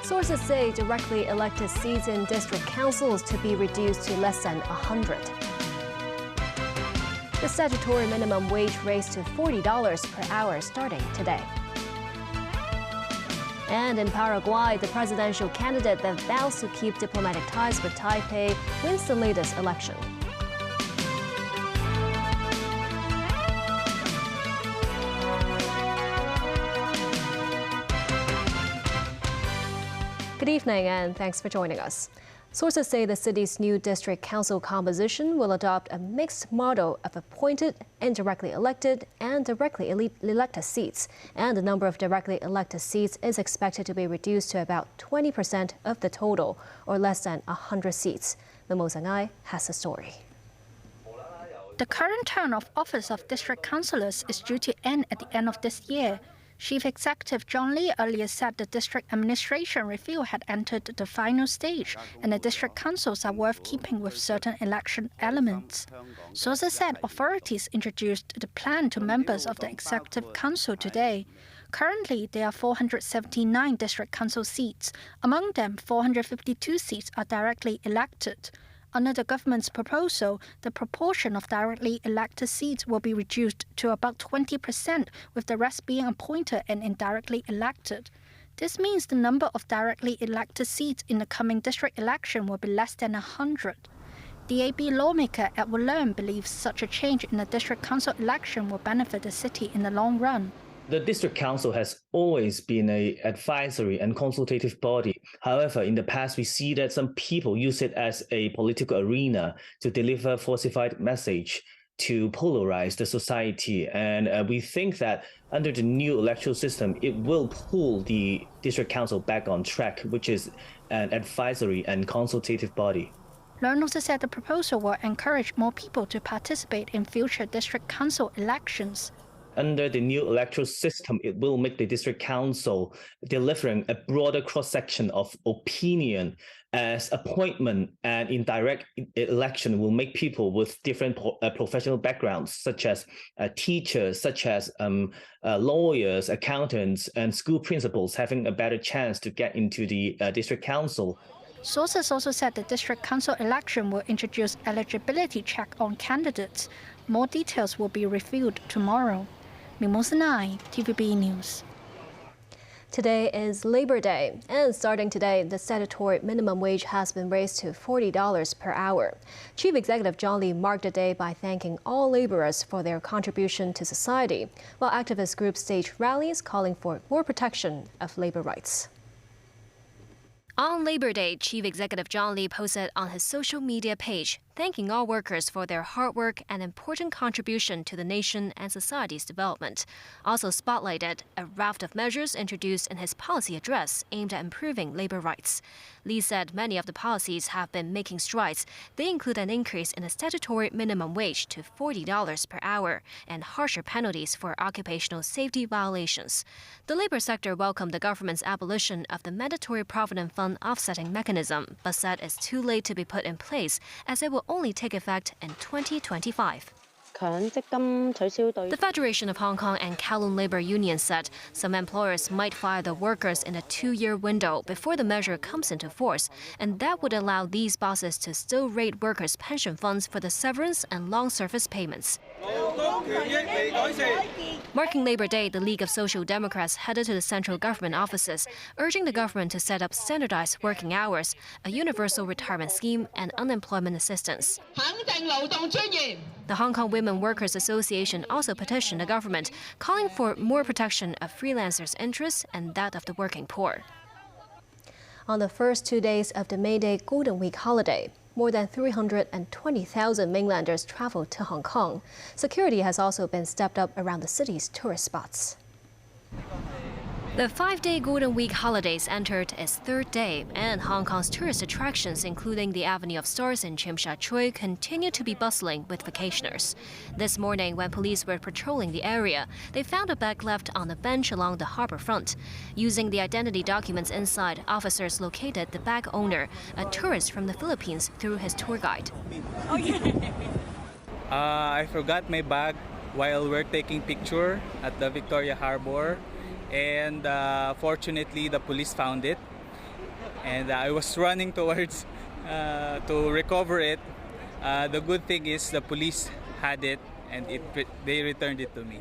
Sources say directly elected seats in district councils to be reduced to less than 100. The statutory minimum wage raised to $40 per hour starting today. And in Paraguay, the presidential candidate that vows to keep diplomatic ties with Taipei wins the latest election. Good evening and thanks for joining us. Sources say the city's new district council composition will adopt a mixed model of appointed, indirectly elected, and directly elected seats. And the number of directly elected seats is expected to be reduced to about 20% of the total, or less than 100 seats. Memo Zangai has the story. The current term of office of district councillors is due to end at the end of this year. Chief Executive John Lee earlier said the district administration review had entered the final stage, and the district councils are worth keeping with certain election elements. Sources said authorities introduced the plan to members of the Executive Council today. Currently, there are 479 district council seats. Among them, 452 seats are directly elected. Under the government's proposal, the proportion of directly elected seats will be reduced to about 20%, with the rest being appointed and indirectly elected. This means the number of directly elected seats in the coming district election will be less than 100. DAB lawmaker Edward Leung believes such a change in the district council election will benefit the city in the long run. The district council has always been an advisory and consultative body. However, in the past, we see that some people use it as a political arena to deliver falsified message to polarize the society. And we think that under the new electoral system, it will pull the district council back on track, which is an advisory and consultative body. Leung also said the proposal will encourage more people to participate in future district council elections. Under the new electoral system, it will make the district council delivering a broader cross-section of opinion, as appointment and indirect election will make people with different professional backgrounds, such as teachers, such as lawyers, accountants, and school principals having a better chance to get into the district council. Sources also said the district council election will introduce eligibility check on candidates. More details will be revealed tomorrow. Memo Zangai, TVB News. Today is Labor Day, and starting today, the statutory minimum wage has been raised to $40 per hour. Chief Executive John Lee marked the day by thanking all laborers for their contribution to society, while activist groups staged rallies calling for more protection of labor rights. On Labor Day, Chief Executive John Lee posted on his social media page, thanking all workers for their hard work and important contribution to the nation and society's development. Also spotlighted a raft of measures introduced in his policy address aimed at improving labor rights. Lee said many of the policies have been making strides. They include an increase in the statutory minimum wage to $40 per hour and harsher penalties for occupational safety violations. The labor sector welcomed the government's abolition of the mandatory provident fund offsetting mechanism, but said it's too late to be put in place as it will only take effect in 2025. The Federation of Hong Kong and Kowloon Labour Union said some employers might fire the workers in a 2-year window before the measure comes into force, and that would allow these bosses to still raid workers' pension funds for the severance and long service payments. Marking Labor Day, the League of Social Democrats headed to the central government offices, urging the government to set up standardized working hours, a universal retirement scheme, and unemployment assistance. The Hong Kong Women Workers Association also petitioned the government, calling for more protection of freelancers' interests and that of the working poor. On the first 2 days of the May Day Golden Week holiday, more than 320,000 mainlanders traveled to Hong Kong. Security has also been stepped up around the city's tourist spots. The 5-day Golden Week holidays entered its third day, and Hong Kong's tourist attractions, including the Avenue of Stars in Tsim Sha Tsui, continue to be bustling with vacationers. This morning, when police were patrolling the area, they found a bag left on a bench along the harbour front. Using the identity documents inside, officers located the bag owner, a tourist from the Philippines, through his tour guide. I forgot my bag while we're taking picture at the Victoria Harbor, and fortunately the police found it, and I was running towards to recover it. The good thing is the police had it and they returned it to me.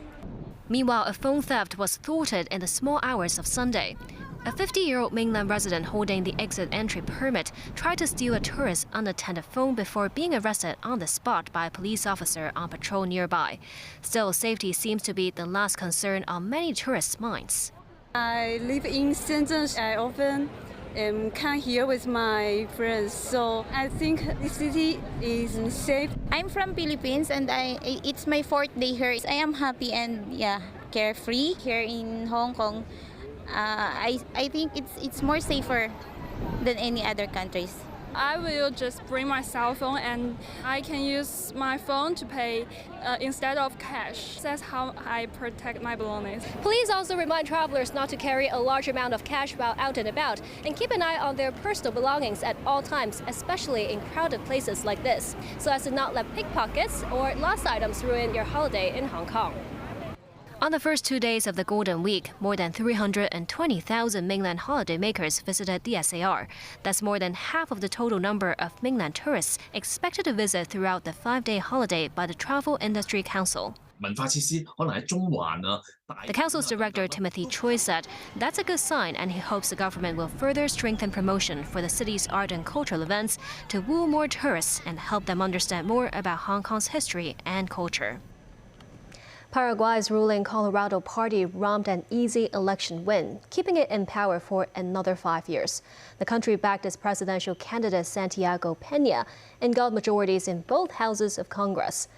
Meanwhile, a phone theft was thwarted in the small hours of Sunday. A 50-year-old mainland resident holding the exit entry permit tried to steal a tourist's unattended phone before being arrested on the spot by a police officer on patrol nearby. Still, safety seems to be the last concern on many tourists' minds. I live in Shenzhen. I often come here with my friends, so I think this city is safe. I'm from Philippines and it's my 4th day here. I am happy and carefree here in Hong Kong. I think it's more safer than any other countries. I will just bring my cell phone and I can use my phone to pay instead of cash. That's how I protect my belongings. Police also remind travelers not to carry a large amount of cash while out and about and keep an eye on their personal belongings at all times, especially in crowded places like this, so as to not let pickpockets or lost items ruin your holiday in Hong Kong. On the first 2 days of the Golden Week, more than 320,000 mainland holidaymakers visited the SAR. That's more than half of the total number of mainland tourists expected to visit throughout the 5-day holiday by the Travel Industry Council. The council's director, Timothy Choi, said that's a good sign, and he hopes the government will further strengthen promotion for the city's art and cultural events to woo more tourists and help them understand more about Hong Kong's history and culture. Paraguay's ruling Colorado Party rummed an easy election win, keeping it in power for another 5 years. The country backed its presidential candidate Santiago Peña and got majorities in both houses of Congress.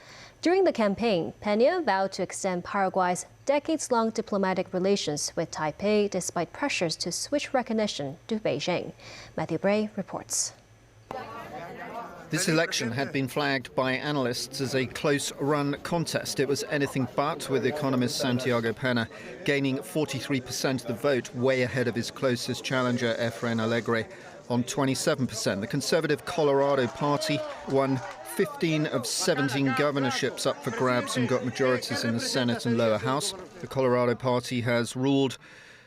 During the campaign, Peña vowed to extend Paraguay's decades-long diplomatic relations with Taipei despite pressures to switch recognition to Beijing. Matthew Bray reports. This election had been flagged by analysts as a close-run contest. It was anything but, with economist Santiago Peña gaining 43% of the vote, way ahead of his closest challenger, Efrain Alegre, on 27%. The conservative Colorado Party won 15 of 17 governorships up for grabs and got majorities in the Senate and lower house. The Colorado Party has ruled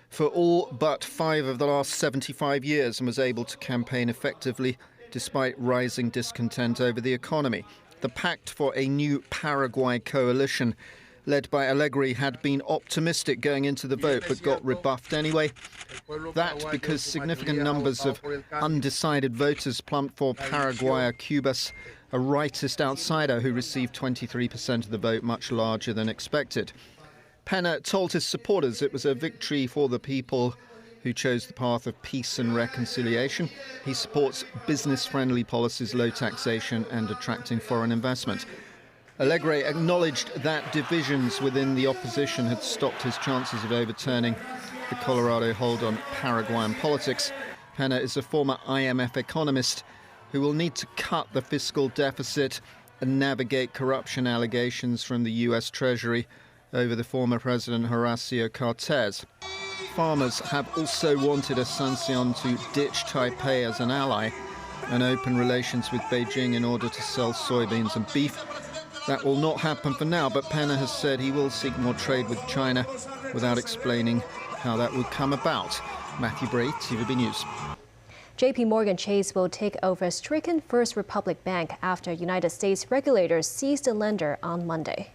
for all but 5 of the last 75 years and was able to campaign effectively despite rising discontent over the economy. The pact for a new Paraguay coalition led by Alegre had been optimistic going into the vote but got rebuffed anyway. That because significant numbers of undecided voters plumped for Paraguay Cubas, a rightist outsider who received 23% of the vote, much larger than expected. Peña told his supporters it was a victory for the people who chose the path of peace and reconciliation. He supports business-friendly policies, low taxation and attracting foreign investment. Alegre acknowledged that divisions within the opposition had stopped his chances of overturning the Colorado hold on Paraguayan politics. Peña is a former IMF economist who will need to cut the fiscal deficit and navigate corruption allegations from the US Treasury over the former President Horacio Cartes. Farmers have also wanted Asuncion to ditch Taipei as an ally and open relations with Beijing in order to sell soybeans and beef. That will not happen for now, but Peña has said he will seek more trade with China without explaining how that would come about. Matthew Bray, TVB News. JP Morgan Chase will take over stricken First Republic Bank after United States regulators seized the lender on Monday.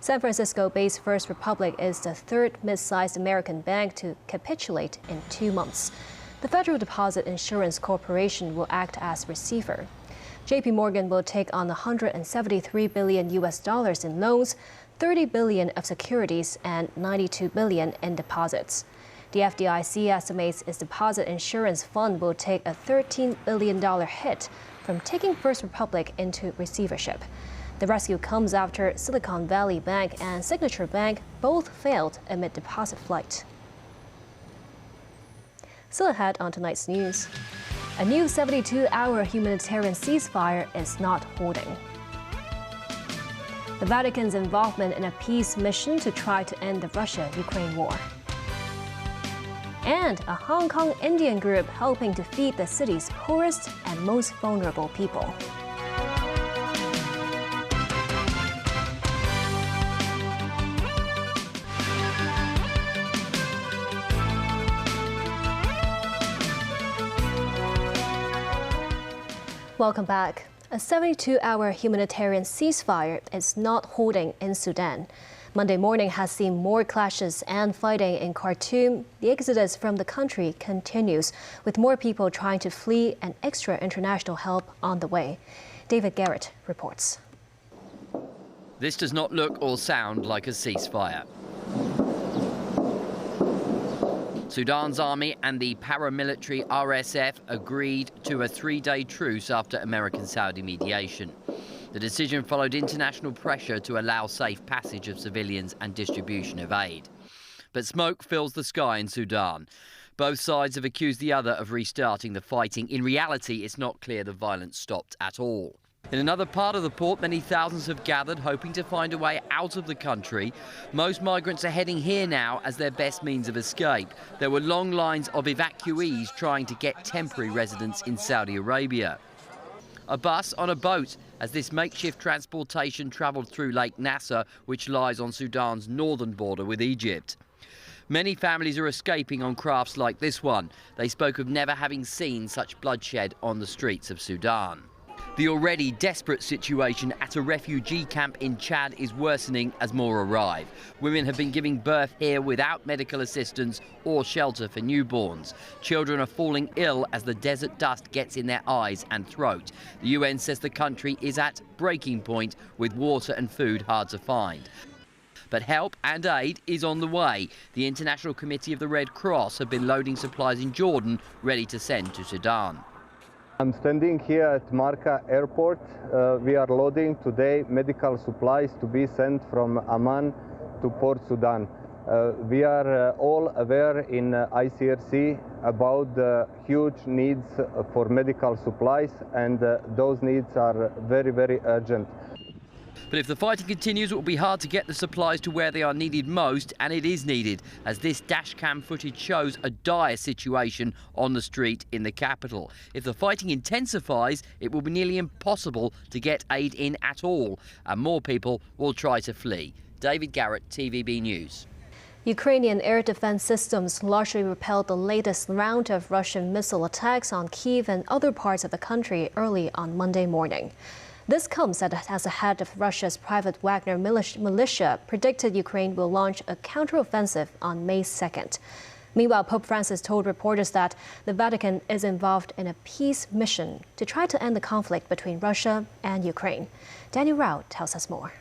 San Francisco-based First Republic is the third mid-sized American bank to capitulate in 2 months. The Federal Deposit Insurance Corporation will act as receiver. JP Morgan will take on $173 billion in loans, $30 billion of securities, and $92 billion in deposits. The FDIC estimates its deposit insurance fund will take a $13 billion hit from taking First Republic into receivership. The rescue comes after Silicon Valley Bank and Signature Bank both failed amid deposit flight. Still ahead on tonight's news, a new 72-hour humanitarian ceasefire is not holding. The Vatican's involvement in a peace mission to try to end the Russia-Ukraine war. And a Hong Kong Indian group helping to feed the city's poorest and most vulnerable people. Welcome back. A 72-hour humanitarian ceasefire is not holding in Sudan. Monday morning has seen more clashes and fighting in Khartoum. The exodus from the country continues, with more people trying to flee and extra international help on the way. David Garrett reports. This does not look or sound like a ceasefire. Sudan's army and the paramilitary RSF agreed to a 3-day truce after American-Saudi mediation. The decision followed international pressure to allow safe passage of civilians and distribution of aid. But smoke fills the sky in Sudan. Both sides have accused the other of restarting the fighting. In reality, it's not clear the violence stopped at all. In another part of the port, many thousands have gathered, hoping to find a way out of the country. Most migrants are heading here now as their best means of escape. There were long lines of evacuees trying to get temporary residence in Saudi Arabia. A bus on a boat as this makeshift transportation travelled through Lake Nasser, which lies on Sudan's northern border with Egypt. Many families are escaping on crafts like this one. They spoke of never having seen such bloodshed on the streets of Sudan. The already desperate situation at a refugee camp in Chad is worsening as more arrive. Women have been giving birth here without medical assistance or shelter for newborns. Children are falling ill as the desert dust gets in their eyes and throat. The UN says the country is at breaking point, with water and food hard to find. But help and aid is on the way. The International Committee of the Red Cross have been loading supplies in Jordan, ready to send to Sudan. I'm standing here at Marka Airport. We are loading today medical supplies to be sent from Amman to Port Sudan. We are all aware in ICRC about the huge needs for medical supplies, and those needs are very, very urgent. But if the fighting continues, it will be hard to get the supplies to where they are needed most, and it is needed, as this dashcam footage shows a dire situation on the street in the capital. If the fighting intensifies, it will be nearly impossible to get aid in at all, and more people will try to flee. David Garrett, TVB News. Ukrainian air defense systems largely repelled the latest round of Russian missile attacks on Kyiv and other parts of the country early on Monday morning. This comes as the head of Russia's private Wagner militia predicted Ukraine will launch a counteroffensive on May 2nd. Meanwhile, Pope Francis told reporters that the Vatican is involved in a peace mission to try to end the conflict between Russia and Ukraine. Daniel Rao tells us more.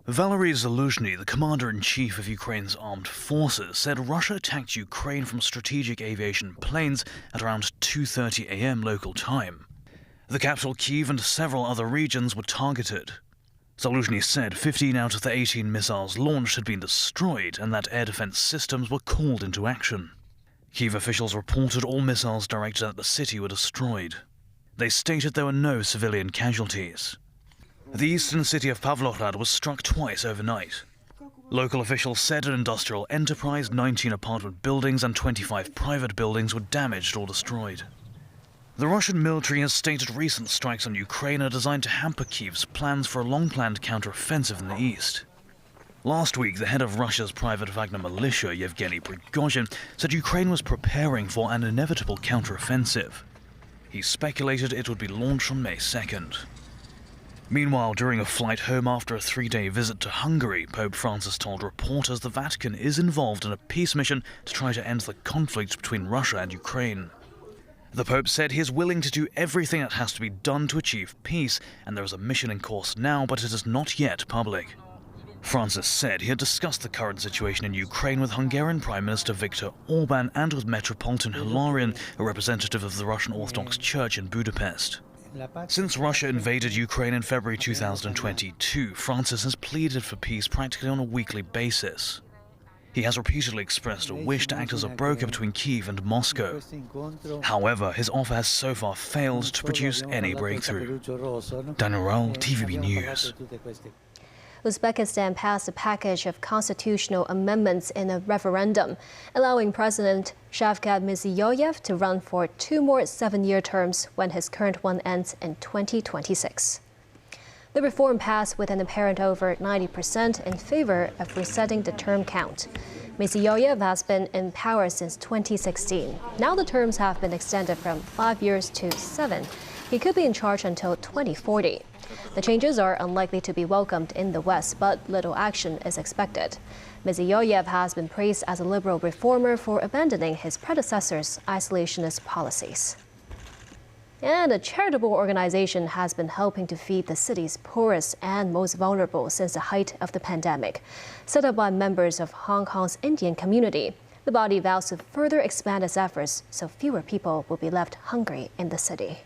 Valery Zaluzhny, the commander-in-chief of Ukraine's armed forces, said Russia attacked Ukraine from strategic aviation planes at around 2:30 a.m. local time. The capital Kyiv and several other regions were targeted. Zaluzhny said 15 out of the 18 missiles launched had been destroyed and that air defense systems were called into action. Kyiv officials reported all missiles directed at the city were destroyed. They stated there were no civilian casualties. The eastern city of Pavlohrad was struck twice overnight. Local officials said an industrial enterprise, 19 apartment buildings and 25 private buildings were damaged or destroyed. The Russian military has stated recent strikes on Ukraine are designed to hamper Kyiv's plans for a long-planned counter-offensive in the east. Last week, the head of Russia's private Wagner militia, Yevgeny Prigozhin, said Ukraine was preparing for an inevitable counter-offensive. He speculated it would be launched on May 2nd. Meanwhile, during a flight home after a 3-day visit to Hungary, Pope Francis told reporters the Vatican is involved in a peace mission to try to end the conflict between Russia and Ukraine. The Pope said he is willing to do everything that has to be done to achieve peace, and there is a mission in course now, but it is not yet public. Francis said he had discussed the current situation in Ukraine with Hungarian Prime Minister Viktor Orban and with Metropolitan Hilarion, a representative of the Russian Orthodox Church in Budapest. Since Russia invaded Ukraine in February 2022, Francis has pleaded for peace practically on a weekly basis. He has repeatedly expressed a wish to act as a broker between Kyiv and Moscow. However, his offer has so far failed to produce any breakthrough. Daniel Rao, TVB News. Uzbekistan passed a package of constitutional amendments in a referendum, allowing President Shavkat Mirziyoyev to run for 2 more 7-year terms when his current one ends in 2026. The reform passed with an apparent over 90% in favor of resetting the term count. Mirziyoyev has been in power since 2016. Now the terms have been extended from 5 years to 7, He could be in charge until 2040. The changes are unlikely to be welcomed in the West, but little action is expected. Mirziyoyev has been praised as a liberal reformer for abandoning his predecessor's isolationist policies. And a charitable organization has been helping to feed the city's poorest and most vulnerable since the height of the pandemic. Set up by members of Hong Kong's Indian community, the body vows to further expand its efforts so fewer people will be left hungry in the city.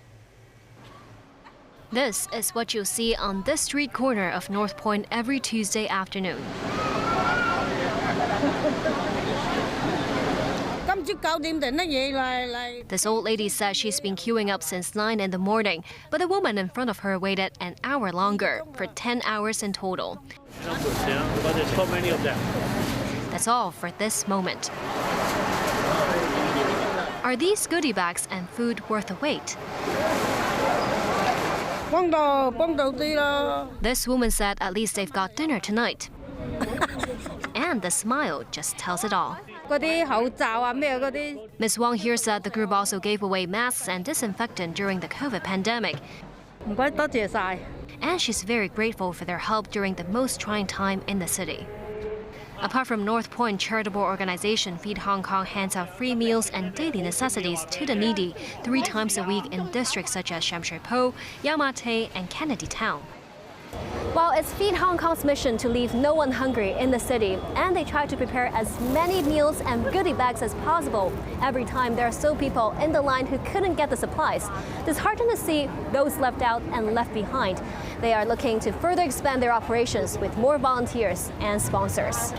This is what you'll see on this street corner of North Point every Tuesday afternoon. This old lady says she's been queuing up since 9 in the morning, but the woman in front of her waited an hour longer, for 10 hours in total. But there's so many of them. That's all for this moment. Are these goodie bags and food worth the wait? This woman said at least they've got dinner tonight. And the smile just tells it all. Ms. Wang here said the group also gave away masks and disinfectant during the COVID pandemic. And she's very grateful for their help during the most trying time in the city. Apart from North Point, charitable organization Feed Hong Kong hands out free meals and daily necessities to the needy 3 times a week in districts such as Sham Shui Po, Yau Ma Tei, and Kennedy Town. Well, it's Feed Hong Kong's mission to leave no one hungry in the city, and they try to prepare as many meals and goodie bags as possible. Every time there are still people in the line who couldn't get the supplies. Disheartened to see those left out and left behind. They are looking to further expand their operations with more volunteers and sponsors.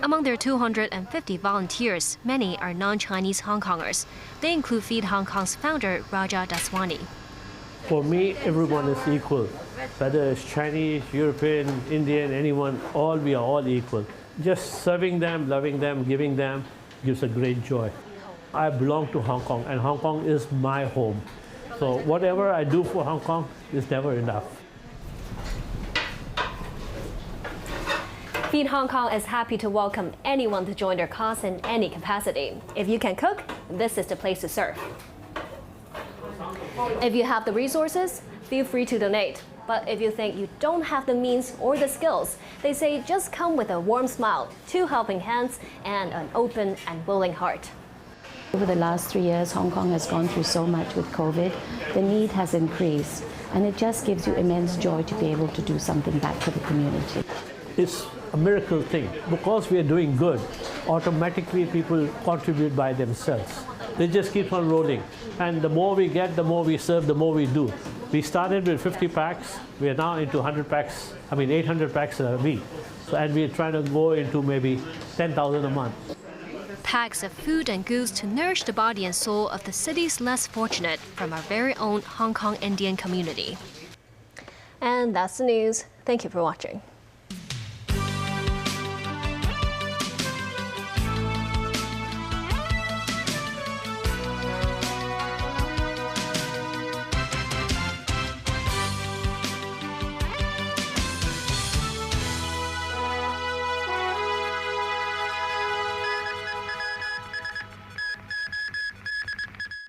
Among their 250 volunteers, many are non-Chinese Hong Kongers. They include Feed Hong Kong's founder, Raja Daswani. For me, everyone is equal. Whether it's Chinese, European, Indian, anyone, we are all equal. Just serving them, loving them, giving them gives a great joy. I belong to Hong Kong, and Hong Kong is my home. So whatever I do for Hong Kong is never enough. Feed Hong Kong is happy to welcome anyone to join their cause in any capacity. If you can cook, this is the place to serve. If you have the resources, feel free to donate. But if you think you don't have the means or the skills, they say just come with a warm smile, 2 helping hands, and an open and willing heart. Over the last 3 years, Hong Kong has gone through so much with COVID. The need has increased, and it just gives you immense joy to be able to do something back for the community. It's a miracle thing. Because we are doing good, automatically people contribute by themselves. They just keep on rolling. And the more we get, the more we serve, the more we do. We started with 50 packs. We are now into 800 packs a week. So, and we're trying to go into maybe 10,000 a month. Packs of food and goods to nourish the body and soul of the city's less fortunate from our very own Hong Kong Indian community. And that's the news. Thank you for watching.